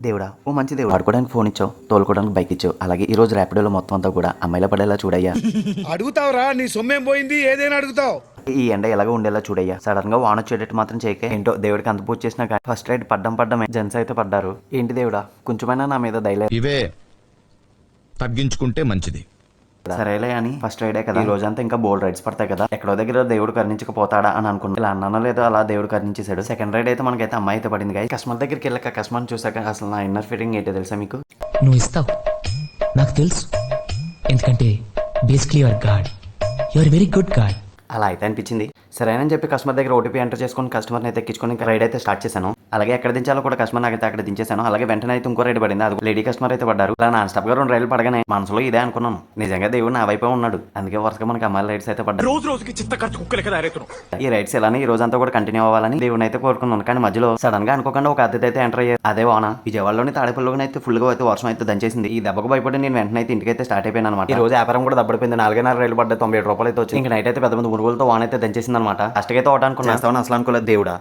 దేవుడా ఓ మంచి దేవుడు, ఆడుకోవడానికి ఫోన్ ఇచ్చావు, తోలుకోవడానికి బైక్ ఇచ్చావు, అలాగే ఈ రోజు ర్యాపిడోలో మొత్తం అంతా కూడా అమ్మాయిల పడేలా చూడయ్యా. అడుగుతావురా, నీ సొమ్మేం పోయింది? ఏదైనా అడుగుతావు. ఈ ఎండ ఎలాగో ఉండేలా చూడయ్యా. సడన్ గా వాన వచ్చేటట్టు మాత్రం చేయకే. ఏంటో దేవుడికి అంత పూజ చేసినా కానీ ఫస్ట్ రైడ్ పడ్డమే, జెంట్స్ అయితే పడ్డారు. ఏంటి దేవుడా, కొంచెమైనా నా మీద దయలే. ఇవే తగ్గించుకుంటే మంచిది. సరేలే అని ఫస్ట్ రైడే కదా, ఈ రోజంతా ఇంకా బోల్డ్ రైడ్స్ పడతాయి కదా, ఎక్కడో దగ్గర దేవుడు కరుణించకపోతాడా అని అనుకున్నా. ఇలా అన్నానో లేదో అలా దేవుడు కరుణించేశాడు. సెకండ్ రైడ్ అయితే మనకైతే అమ్మాయి అయితే పడింది. గాయస్ కస్టమర్ దగ్గరికి వెళ్ళాక కస్టమర్ చూసాక అసలు నా ఇన్నర్ ఫీలింగ్ ఏంటో తెలుసా మీకు? నువ్వు ఇస్తావు, నాకు తెలుసు. ఎందుకంటే basically your God, your very good God. అలా అయితే అనిపించింది. సరేనని చెప్పి కస్టమర్ దగ్గర ఓటీపీ ఎంటర్ చేసుకుని కస్టమర్ని అయితే ఎక్కించుకొని రైడ్ అయితే స్టార్ట్ చేశాను. అలాగే ఎక్కడ దించాలో కూడా కస్టమర్ నాకైతే అక్కడ దించేశాను. అలాగే వెంటనే అయితే ఇంకో రైడ్ పడింది, అది లేడీ కస్టమర్ అయితే పడ్డారు. అలా నాన్ స్టాప్ గా 2 రైలు పడగానే మనసులో ఇదే అనుకున్నాను, నిజంగా దేవుడు నా వైపే ఉన్నాడు. అందుకే వరుసగా మనకి అమ్మాయిల రైడ్స్ అయితే పడ్డారు. రోజుకి చిత్త ఖర్చు కుక్కలే కదా ఈ రైడ్స్ ఇలానే ఈ రోజంతా కూడా కంటిన్యూ అవ్వాలని దేవుని అయితే కోరుకున్నాను. కానీ మధ్యలో సడన్ గా అనుకోకుండా ఒక అతిథి అయితే ఎంటర్ అయ్యారు. అదే వాన. విజయవాడలోని తాడేపల్లిలోనే అయితే ఫుల్ గా అయితే వర్షం అయితే దంచేసింది. ఈ దెబ్బకు భయపడి నేను వెంటనే అయితే ఇంటికి అయితే స్టార్ట్ అయిపోయాను అనమాట. ఈ రోజు వ్యాపారం కూడా దెబ్బడిపోయింది. 4.5 రైలు పడ్డాయి, 97 రూపాయలు అయితే వచ్చింది. ఇంకా నైట్ అయితే పెద్ద మంది మురుగులతో వాన అయితే దంచేసింది అనమాట. ఫస్ట్ అయితే ఒకటి అనుకున్నాను, అసలు అనుకోలేదు. దేవుడా